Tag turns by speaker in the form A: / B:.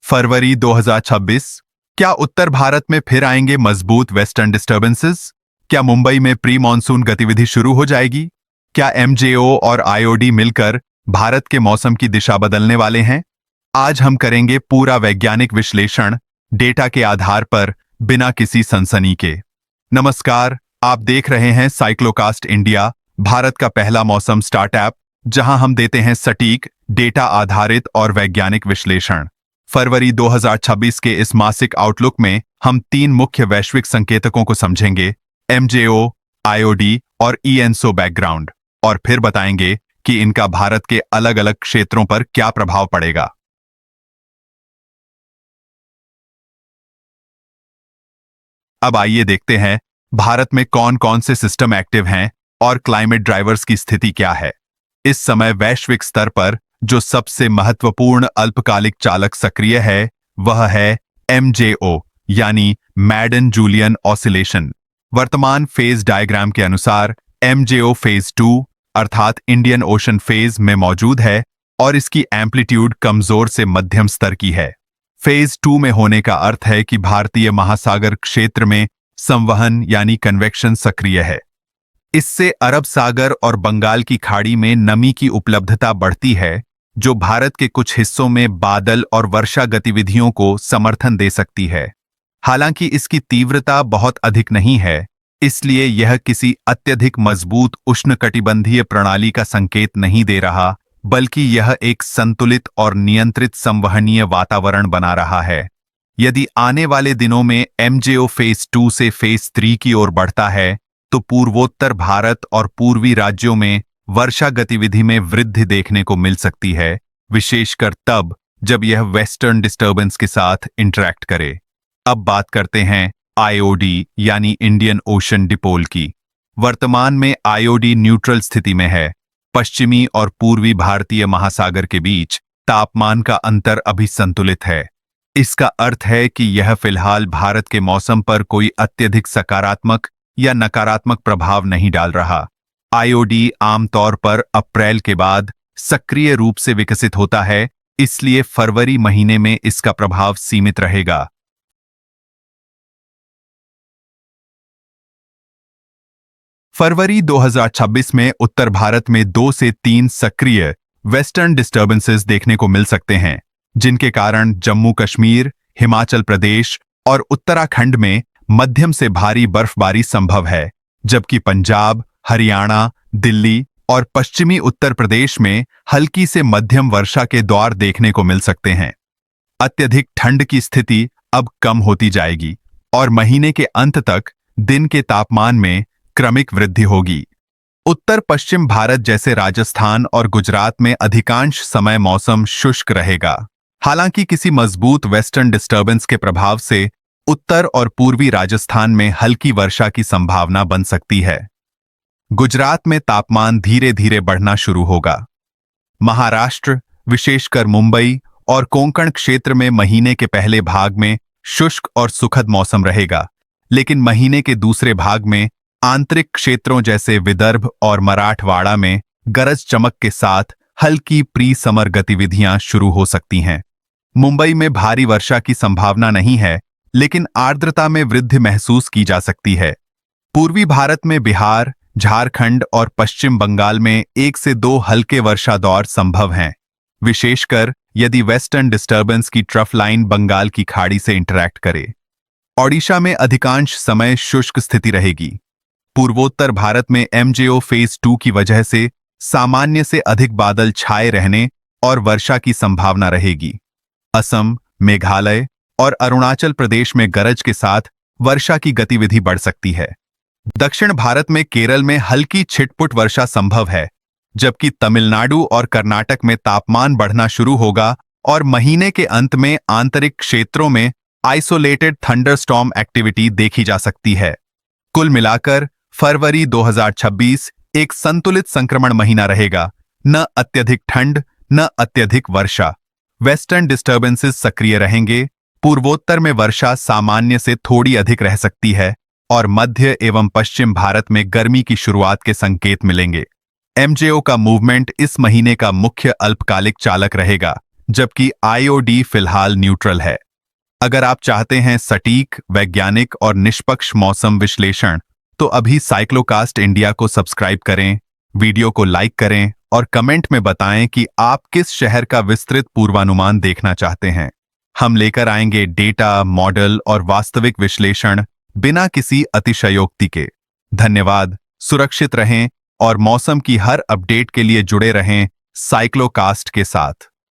A: फरवरी 2026। क्या उत्तर भारत में फिर आएंगे मजबूत वेस्टर्न डिस्टर्बेंसेस? क्या मुंबई में प्री मॉनसून गतिविधि शुरू हो जाएगी? क्या एमजेओ और आईओडी मिलकर भारत के मौसम की दिशा बदलने वाले हैं? आज हम करेंगे पूरा वैज्ञानिक विश्लेषण, डेटा के आधार पर, बिना किसी सनसनी के। नमस्कार, आप देख रहे हैं साइक्लोकास्ट इंडिया, भारत का पहला मौसम स्टार्टअप, जहां हम देते हैं सटीक, डेटा आधारित और वैज्ञानिक विश्लेषण। फरवरी 2026 के इस मासिक आउटलुक में हम 3 मुख्य वैश्विक संकेतकों को समझेंगे: एमजेओ, आईओडी और ईएनसो बैकग्राउंड, और फिर बताएंगे कि इनका भारत के अलग अलग क्षेत्रों पर क्या प्रभाव पड़ेगा। अब आइए देखते हैं भारत में कौन कौन से सिस्टम एक्टिव हैं और क्लाइमेट ड्राइवर्स की स्थिति क्या है। इस समय वैश्विक स्तर पर जो सबसे महत्वपूर्ण अल्पकालिक चालक सक्रिय है वह है एमजेओ, यानी मैडन जूलियन ऑसिलेशन। वर्तमान फेज डायग्राम के अनुसार एमजेओ फेज 2 अर्थात इंडियन ओशन फेज में मौजूद है और इसकी एम्पलीट्यूड कमजोर से मध्यम स्तर की है। फेज 2 में होने का अर्थ है कि भारतीय महासागर क्षेत्र में संवहन यानी कन्वेक्शन सक्रिय है। इससे अरब सागर और बंगाल की खाड़ी में नमी की उपलब्धता बढ़ती है, जो भारत के कुछ हिस्सों में बादल और वर्षा गतिविधियों को समर्थन दे सकती है। हालांकि इसकी तीव्रता बहुत अधिक नहीं है, इसलिए यह किसी अत्यधिक मजबूत उष्णकटिबंधीय प्रणाली का संकेत नहीं दे रहा, बल्कि यह एक संतुलित और नियंत्रित संवहनीय वातावरण बना रहा है। यदि आने वाले दिनों में एमजेओ फेज 2 से फेज 3 की ओर बढ़ता है, तो पूर्वोत्तर भारत और पूर्वी राज्यों में वर्षा गतिविधि में वृद्धि देखने को मिल सकती है, विशेषकर तब जब यह वेस्टर्न डिस्टर्बेंस के साथ इंटरैक्ट करे। अब बात करते हैं आईओडी यानी इंडियन ओशन डिपोल की। वर्तमान में आईओडी न्यूट्रल स्थिति में है। पश्चिमी और पूर्वी भारतीय महासागर के बीच तापमान का अंतर अभी संतुलित है। इसका अर्थ है कि यह फिलहाल भारत के मौसम पर कोई अत्यधिक सकारात्मक या नकारात्मक प्रभाव नहीं डाल रहा। आईओडी आमतौर पर अप्रैल के बाद सक्रिय रूप से विकसित होता है, इसलिए फरवरी महीने में इसका प्रभाव सीमित रहेगा। फरवरी 2026 में उत्तर भारत में 2 से 3 सक्रिय वेस्टर्न डिस्टर्बेंसेस देखने को मिल सकते हैं, जिनके कारण जम्मू कश्मीर, हिमाचल प्रदेश और उत्तराखंड में मध्यम से भारी बर्फबारी संभव है, जबकि पंजाब, हरियाणा, दिल्ली और पश्चिमी उत्तर प्रदेश में हल्की से मध्यम वर्षा के दौर देखने को मिल सकते हैं। अत्यधिक ठंड की स्थिति अब कम होती जाएगी और महीने के अंत तक दिन के तापमान में क्रमिक वृद्धि होगी। उत्तर पश्चिम भारत जैसे राजस्थान और गुजरात में अधिकांश समय मौसम शुष्क रहेगा। हालांकि किसी मजबूत वेस्टर्न डिस्टर्बेंस के प्रभाव से उत्तर और पूर्वी राजस्थान में हल्की वर्षा की संभावना बन सकती है। गुजरात में तापमान धीरे धीरे बढ़ना शुरू होगा। महाराष्ट्र, विशेषकर मुंबई और कोंकण क्षेत्र में महीने के पहले भाग में शुष्क और सुखद मौसम रहेगा, लेकिन महीने के दूसरे भाग में आंतरिक क्षेत्रों जैसे विदर्भ और मराठवाड़ा में गरज चमक के साथ हल्की प्री समर गतिविधियां शुरू हो सकती हैं। मुंबई में भारी वर्षा की संभावना नहीं है, लेकिन आर्द्रता में वृद्धि महसूस की जा सकती है। पूर्वी भारत में बिहार, झारखंड और पश्चिम बंगाल में 1 से 2 हल्के वर्षा दौर संभव हैं, विशेषकर यदि वेस्टर्न डिस्टर्बेंस की ट्रफ लाइन बंगाल की खाड़ी से इंटरैक्ट करे। ओडिशा में अधिकांश समय शुष्क स्थिति रहेगी। पूर्वोत्तर भारत में एमजेओ फेज 2 की वजह से सामान्य से अधिक बादल छाए रहने और वर्षा की संभावना रहेगी। असम, मेघालय और अरुणाचल प्रदेश में गरज के साथ वर्षा की गतिविधि बढ़ सकती है। दक्षिण भारत में केरल में हल्की छिटपुट वर्षा संभव है, जबकि तमिलनाडु और कर्नाटक में तापमान बढ़ना शुरू होगा और महीने के अंत में आंतरिक क्षेत्रों में आइसोलेटेड थंडरस्टॉर्म एक्टिविटी देखी जा सकती है। कुल मिलाकर फरवरी 2026 एक संतुलित संक्रमण महीना रहेगा। न अत्यधिक ठंड, न अत्यधिक वर्षा। वेस्टर्न डिस्टर्बेंसेस सक्रिय रहेंगे। पूर्वोत्तर में वर्षा सामान्य से थोड़ी अधिक रह सकती है और मध्य एवं पश्चिम भारत में गर्मी की शुरुआत के संकेत मिलेंगे। एमजेओ का मूवमेंट इस महीने का मुख्य अल्पकालिक चालक रहेगा, जबकि आईओडी फिलहाल न्यूट्रल है। अगर आप चाहते हैं सटीक, वैज्ञानिक और निष्पक्ष मौसम विश्लेषण, तो अभी साइक्लोकास्ट इंडिया को सब्सक्राइब करें, वीडियो को लाइक करें और कमेंट में बताएं कि आप किस शहर का विस्तृत पूर्वानुमान देखना चाहते हैं। हम लेकर आएंगे डेटा, मॉडल और वास्तविक विश्लेषण बिना किसी अतिशयोक्ति के। धन्यवाद, सुरक्षित रहें और मौसम की हर अपडेट के लिए जुड़े रहें साइक्लोकास्ट के साथ।